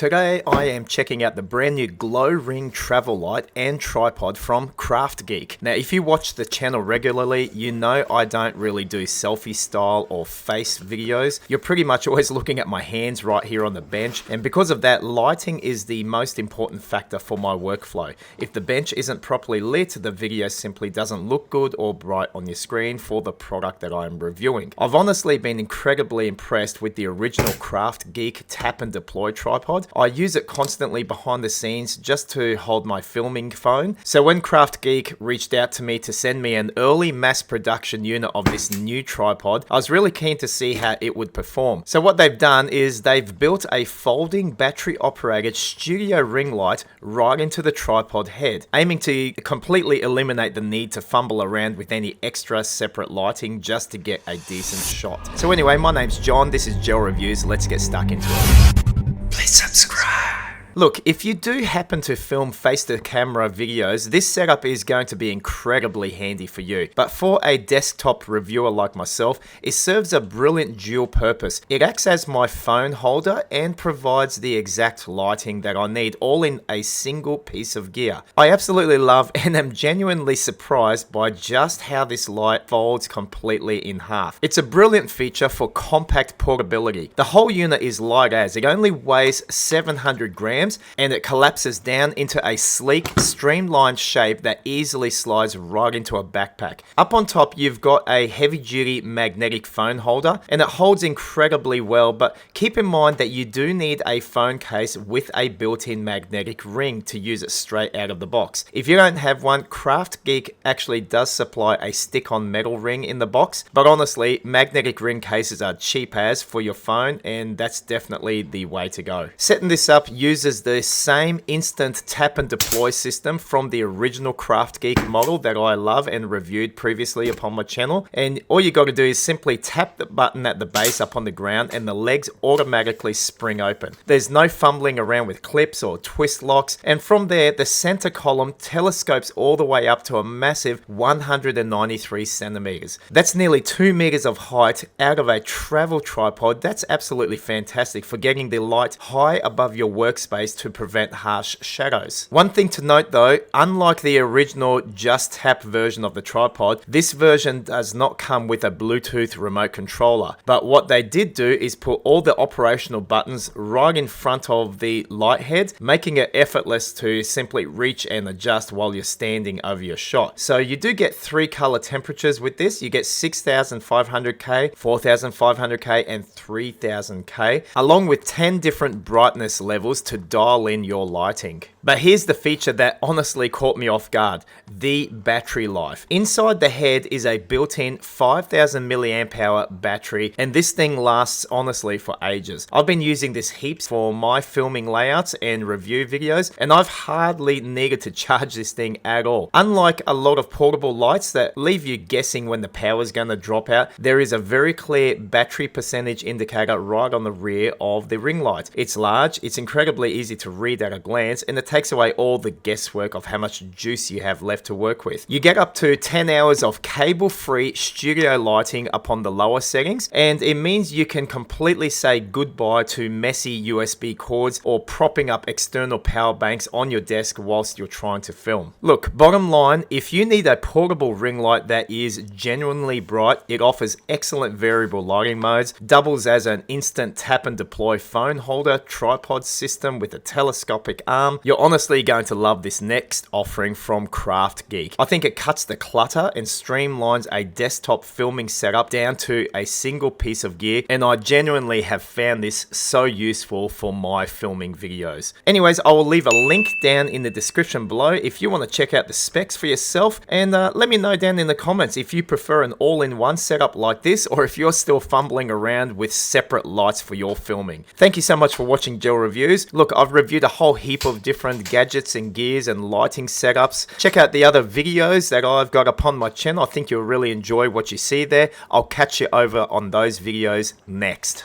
Today I am checking out the brand new glow ring travel light and tripod from KraftGeek. Now if you watch the channel regularly, you know I don't really do selfie style or face videos. You're pretty much always looking at my hands right here on the bench, and because of that, lighting is the most important factor for my workflow. If the bench isn't properly lit, the video simply doesn't look good or bright on your screen for the product that I'm reviewing. I've honestly been incredibly impressed with the original KraftGeek tap and deploy tripod. I use it constantly behind the scenes just to hold my filming phone. So when KraftGeek reached out to me to send me an early mass production unit of this new tripod, I was really keen to see how it would perform. So what they've done is they've built a folding battery operated studio ring light right into the tripod head, aiming to completely eliminate the need to fumble around with any extra separate lighting just to get a decent shot. So anyway, my name's John, this is Gel Reviews, let's get stuck into it. Please subscribe. Look, if you do happen to film face-to-camera videos, this setup is going to be incredibly handy for you. But for a desktop reviewer like myself, it serves a brilliant dual purpose. It acts as my phone holder and provides the exact lighting that I need, all in a single piece of gear. I absolutely love and am genuinely surprised by just how this light folds completely in half. It's a brilliant feature for compact portability. The whole unit is light as it only weighs 700 grams, and it collapses down into a sleek, streamlined shape that easily slides right into a backpack. Up on top, you've got a heavy-duty magnetic phone holder, and it holds incredibly well, but keep in mind that you do need a phone case with a built-in magnetic ring to use it straight out of the box. If you don't have one, KraftGeek actually does supply a stick-on metal ring in the box, but honestly, magnetic ring cases are cheap as for your phone, and that's definitely the way to go. Setting this up uses the same instant tap and deploy system from the original KraftGeek model that I love and reviewed previously upon my channel, and all you got to do is simply tap the button at the base up on the ground and the legs automatically spring open. There's no fumbling around with clips or twist locks, and from there the center column telescopes all the way up to a massive 193 centimeters. That's nearly 2 meters of height out of a travel tripod. That's absolutely fantastic for getting the light high above your workspace to prevent harsh shadows. One thing to note though, unlike the original just tap version of the tripod, this version does not come with a Bluetooth remote controller, but what they did do is put all the operational buttons right in front of the light head, making it effortless to simply reach and adjust while you're standing over your shot. So you do get 3 color temperatures with this. You get 6500K, 4500K and 3000K, along with 10 different brightness levels to dial in your lighting. But here's the feature that honestly caught me off guard: the battery life. Inside the head is a built-in 5000 milliamp hour battery, and this thing lasts honestly for ages. I've been using this heaps for my filming layouts and review videos, and I've hardly needed to charge this thing at all. Unlike a lot of portable lights that leave you guessing when the power is going to drop out, there is a very clear battery percentage indicator right on the rear of the ring light. It's large, it's incredibly easy to read at a glance, and it takes away all the guesswork of how much juice you have left to work with. You get up to 10 hours of cable-free studio lighting upon the lower settings, and it means you can completely say goodbye to messy USB cords or propping up external power banks on your desk whilst you're trying to film. Look, bottom line, if you need a portable ring light that is genuinely bright, it offers excellent variable lighting modes, doubles as an instant tap and deploy phone holder, tripod system with a telescopic arm. You're honestly going to love this next offering from KraftGeek. I think it cuts the clutter and streamlines a desktop filming setup down to a single piece of gear, and I genuinely have found this so useful for my filming videos. Anyways, I will leave a link down in the description below if you want to check out the specs for yourself, and let me know down in the comments if you prefer an all-in-one setup like this, or if you're still fumbling around with separate lights for your filming. Thank you so much for watching Gel Reviews. Look, I've reviewed a whole heap of different gadgets and gears and lighting setups. Check out the other videos that I've got upon my channel. I think you'll really enjoy what you see there. I'll catch you over on those videos next.